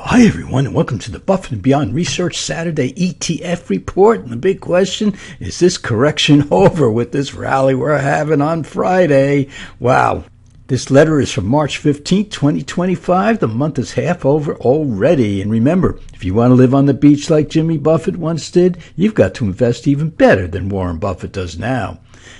Hi, everyone, and welcome to the Buffett and Beyond Research Saturday ETF report. And the big question, is this correction over with this rally we're having on Friday? Wow. This letter is from March 15th, 2025. The month is half over already. And remember, if you want to live on the beach like Jimmy Buffett once did, you've got to invest even better than Warren Buffett does now.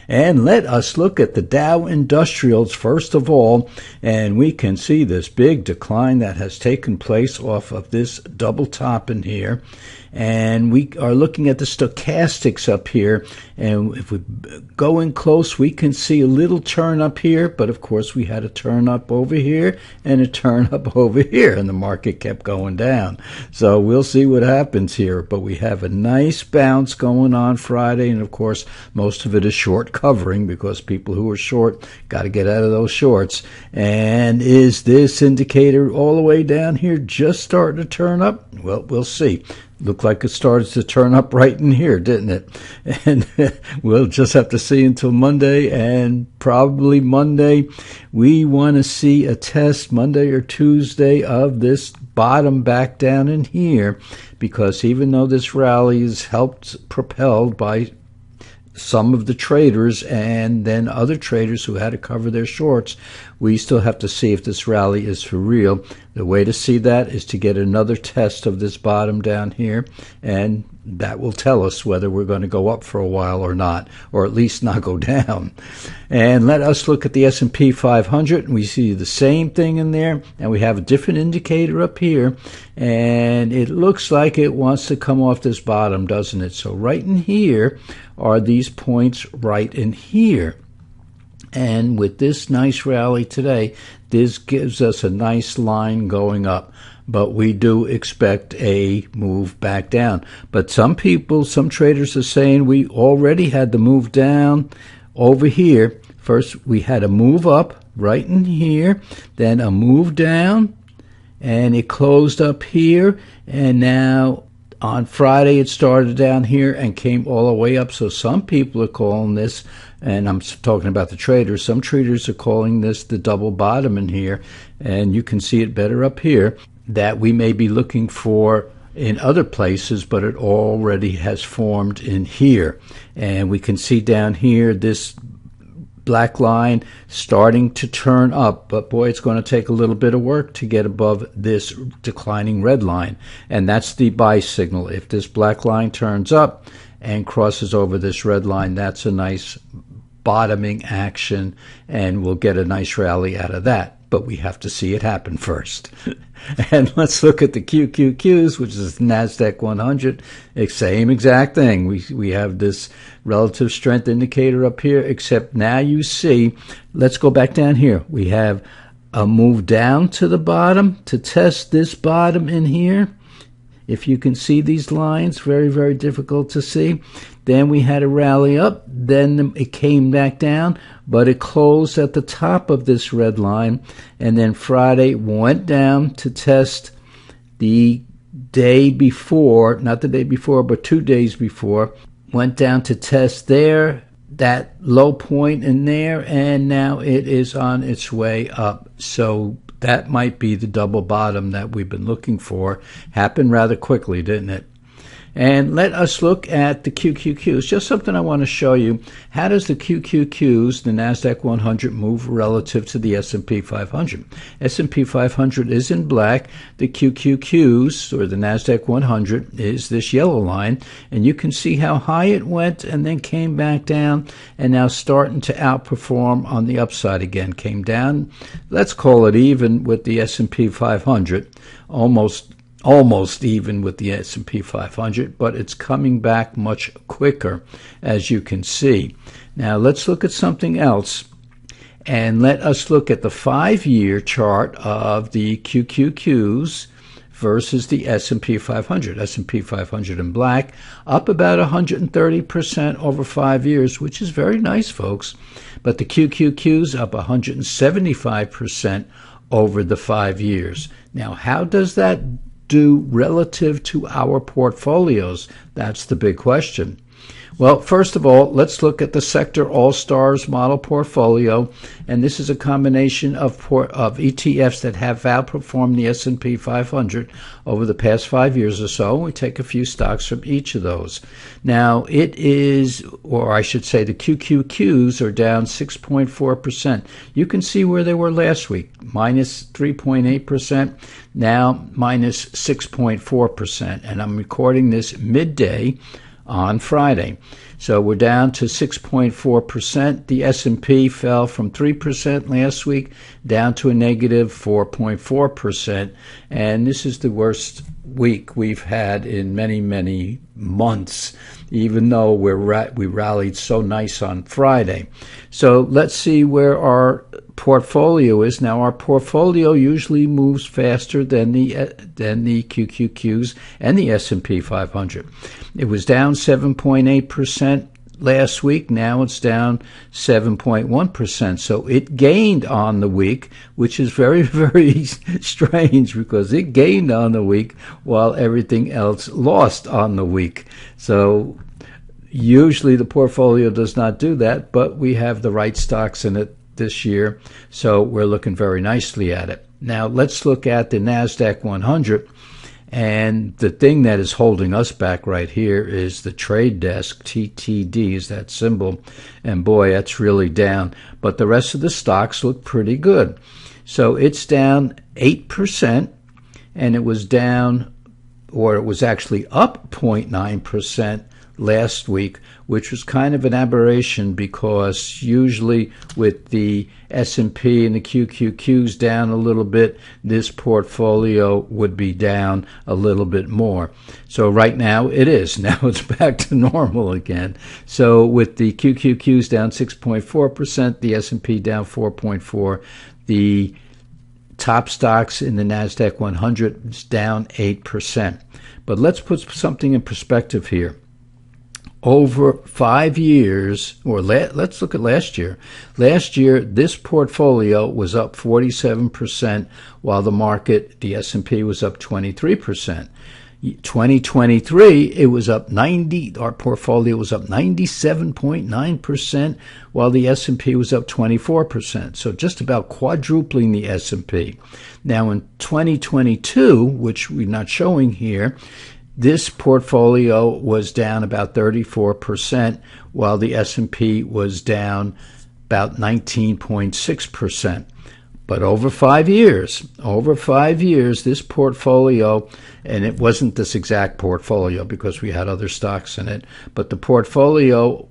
And let us look at the Dow Industrials first of all, and we can see this big decline that has taken place off of this double top in here. And we are looking at the stochastics up here, and if we go in close, we can see a little turn up here, but of course we had a turn up over here and a turn up over here, and the market kept going down. So we'll see what happens here, but we have a nice bounce going on Friday, and of course most of it is short covering because people who are short got to get out of those shorts. And is this indicator all the way down here just starting to turn up? Well, we'll see. Looked like it started to turn up right in here, didn't it? And we'll just have to see until Monday, and probably Monday we want to see a test Monday or Tuesday of this bottom back down in here, because even though this rally is propelled by some of the traders and then other traders who had to cover their shorts, we still have to see if this rally is for real. The way to see that is to get another test of this bottom down here, and that will tell us whether we're going to go up for a while or not, or at least not go down. And let us look at the S&P 500, and we see the same thing in there, and we have a different indicator up here, and it looks like it wants to come off this bottom, doesn't it? So right in here are these points right in here. And with this nice rally today, this gives us a nice line going up. But we do expect a move back down. But some traders are saying we already had the move down over here. First, we had a move up right in here, then a move down, and it closed up here. And now on Friday, it started down here and came all the way up. So some people are calling this, and I'm talking about the traders, some traders are calling this the double bottom in here, and you can see it better up here, that we may be looking for in other places, but it already has formed in here. And we can see down here this black line starting to turn up, but boy, it's going to take a little bit of work to get above this declining red line, and that's the buy signal. If this black line turns up and crosses over this red line, that's a nice bottoming action, and we'll get a nice rally out of that. But we have to see it happen first. And let's look at the QQQs, which is the NASDAQ 100. Same exact thing. We have this relative strength indicator up here, except now you see, let's go back down here. We have a move down to the bottom to test this bottom in here. If you can see these lines, very, very difficult to see. Then we had a rally up, then it came back down, but it closed at the top of this red line, and then Friday went down to test the day before, not the day before, but 2 days before, went down to test there, that low point in there, and now it is on its way up. So that might be the double bottom that we've been looking for. Happened rather quickly, didn't it? And let us look at the QQQs. Just something I want to show you. How does the QQQs, the NASDAQ 100, move relative to the S&P 500? S&P 500 is in black. The QQQs, or the NASDAQ 100, is this yellow line. And you can see how high it went and then came back down, and now starting to outperform on the upside again. Came down, let's call it even with the S&P 500, almost even with the S&P 500, but it's coming back much quicker, as you can see. Now let's look at something else, and let us look at the 5-year chart of the QQQs versus the S&P 500. S&P 500 in black, up about 130% over 5 years, which is very nice, folks. But the QQQs up 175% over the 5 years. Now, how does that do relative to our portfolios? That's the big question. Well, first of all, let's look at the Sector All-Stars model portfolio, and this is a combination of ETFs that have outperformed the S&P 500 over the past 5 years or so. We take a few stocks from each of those. Now, it is, or I should say the QQQs are down 6.4%. You can see where they were last week, minus 3.8%, now minus 6.4%, and I'm recording this midday on Friday. So we're down to 6.4%. The S&P fell from 3% last week down to a negative 4.4%. And this is the worst week we've had in many, many months, even though we rallied so nice on Friday. So let's see where our portfolio is. Now, our portfolio usually moves faster than the QQQs and the S&P 500. It was down 7.8% last week. Now it's down 7.1%. So it gained on the week, which is very, very strange because it gained on the week while everything else lost on the week. So usually the portfolio does not do that, but we have the right stocks in it this year, so we're looking very nicely at it. Now let's look at the NASDAQ 100, and the thing that is holding us back right here is the trade desk. TTD is that symbol, and boy, that's really down, but the rest of the stocks look pretty good. So it's down 8%, and it was down, or it was actually up 0.9% last week, which was kind of an aberration because usually with the S&P and the QQQs down a little bit, this portfolio would be down a little bit more. So right now it is. Now it's back to normal again. So with the QQQs down 6.4%, the S&P down 4.4%, the top stocks in the NASDAQ 100 is down 8%. But let's put something in perspective here. Over 5 years, or let's look at last year. Last year, this portfolio was up 47%, while the market, the S&P, was up 23%. 2023, it was up 90. Our portfolio was up 97.9%, while the S&P was up 24%. So just about quadrupling the S&P. Now in 2022, which we're not showing here, this portfolio was down about 34%, while the S&P was down about 19.6%. But over 5 years, this portfolio, and it wasn't this exact portfolio because we had other stocks in it, but the portfolio,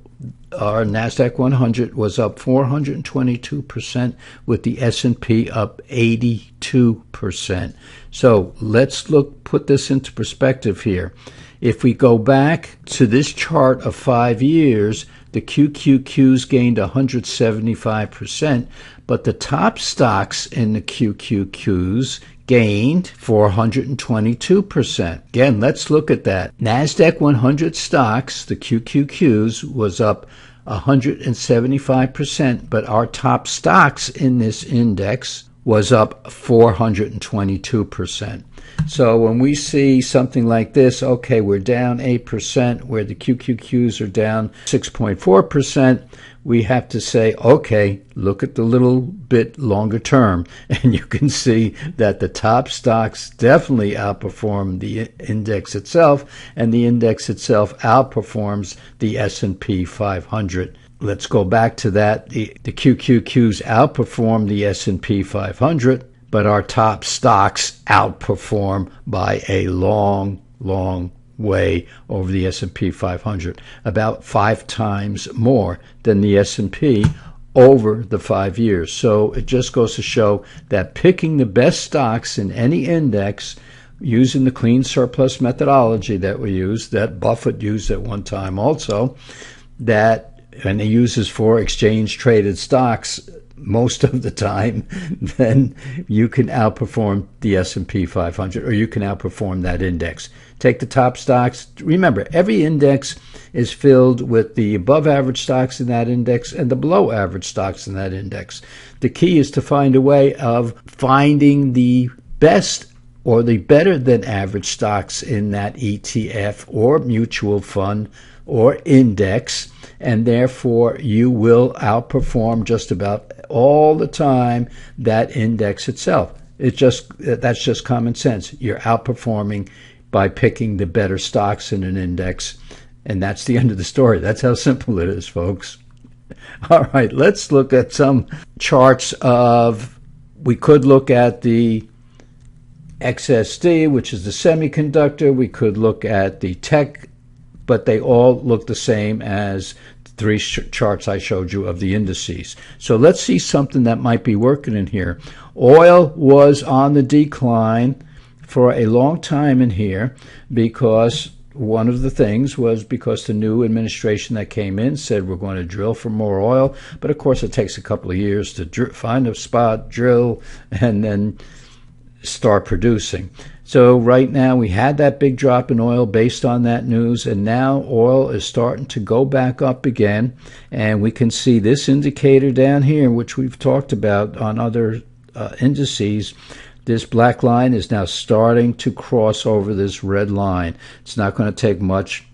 our NASDAQ 100, was up 422%, with the S&P up 82%. So let's put this into perspective here. If we go back to this chart of 5 years, the QQQs gained 175%, but the top stocks in the QQQs gained 422%. Again, let's look at that. NASDAQ 100 stocks, the QQQs, was up 175%, but our top stocks in this index was up 422%. So when we see something like this, okay, we're down 8%, where the QQQs are down 6.4%, we have to say, okay, look at the little bit longer term, and you can see that the top stocks definitely outperform the index itself, and the index itself outperforms the S&P 500. Let's go back to that. The QQQs outperform the S&P 500, but our top stocks outperform by a long, long way over the S&P 500, about 5 times more than the S&P over the 5 years. So it just goes to show that picking the best stocks in any index using the clean surplus methodology that we use, that Buffett used at one time also, and he uses for exchange traded stocks most of the time, then you can outperform the S&P 500, or you can outperform that index. Take the top stocks. Remember, every index is filled with the above average stocks in that index and the below average stocks in that index. The key is to find a way of finding the best or the better than average stocks in that ETF or mutual fund or index, and therefore you will outperform just about all the time that index itself. That's just common sense. You're outperforming by picking the better stocks in an index, and that's the end of the story. That's how simple it is, folks. All right, let's look at some charts we could look at the XSD, which is the semiconductor. We could look at the tech, but they all look the same as the three charts I showed you of the indices. So let's see something that might be working in here. Oil was on the decline for a long time in here because one of the things was because the new administration that came in said we're going to drill for more oil. But of course, it takes a couple of years to find a spot, drill, and then start producing. So right now we had that big drop in oil based on that news, and now oil is starting to go back up again. And we can see this indicator down here, which we've talked about on other indices. This black line is now starting to cross over this red line. It's not going to take much,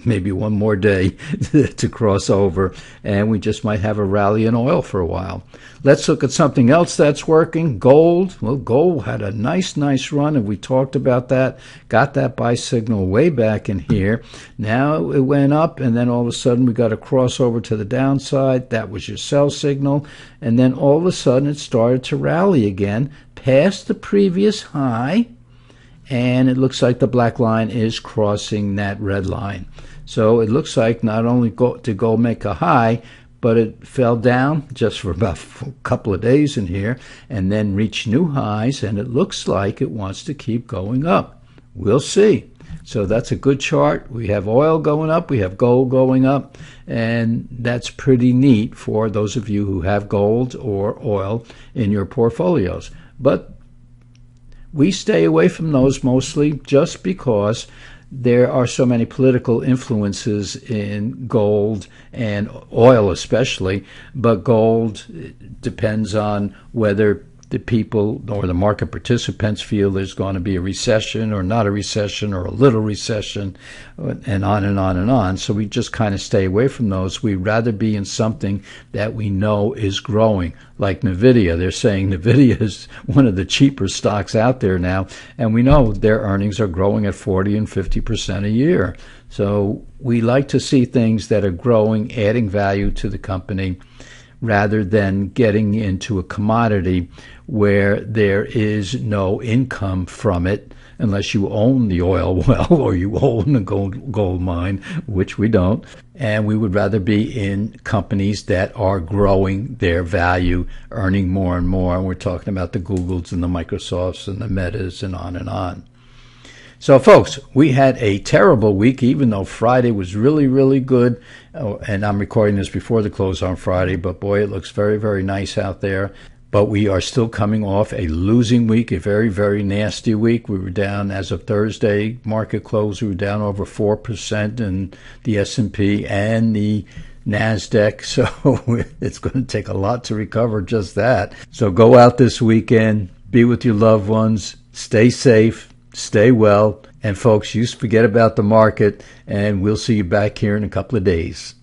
maybe one more day to cross over, and we just might have a rally in oil for a while. Let's look at something else that's working. Gold. Well, gold had a nice run, and we talked about that. Got that buy signal way back in here. Now it went up, and then all of a sudden we got a crossover to the downside. That was your sell signal, and then all of a sudden it started to rally again past the previous high, and it looks like the black line is crossing that red line. So it looks like not only to go make a high, but it fell down just for about a couple of days in here and then reached new highs, and it looks like it wants to keep going up. We'll see. So that's a good chart. We have oil going up, we have gold going up, and that's pretty neat for those of you who have gold or oil in your portfolios. But we stay away from those mostly just because there are so many political influences in gold and oil especially, but gold depends on whether the people or the market participants feel there's going to be a recession or not a recession or a little recession, and on and on and on. So we just kind of stay away from those. We'd rather be in something that we know is growing, like NVIDIA. They're saying NVIDIA is one of the cheaper stocks out there now, and we know their earnings are growing at 40 and 50% a year. So we like to see things that are growing, adding value to the company, rather than getting into a commodity where there is no income from it unless you own the oil well or you own a gold mine, which we don't. And we would rather be in companies that are growing their value, earning more and more. And we're talking about the Googles and the Microsofts and the Metas and on and on. So, folks, we had a terrible week, even though Friday was really good. Oh, and I'm recording this before the close on Friday, but boy, it looks very nice out there. But we are still coming off a losing week, a very nasty week. We were down, as of Thursday, market close, we were down over 4% in the S&P and the NASDAQ. So it's going to take a lot to recover just that. So go out this weekend, be with your loved ones, stay safe, stay well, and folks, you forget about the market, and we'll see you back here in a couple of days.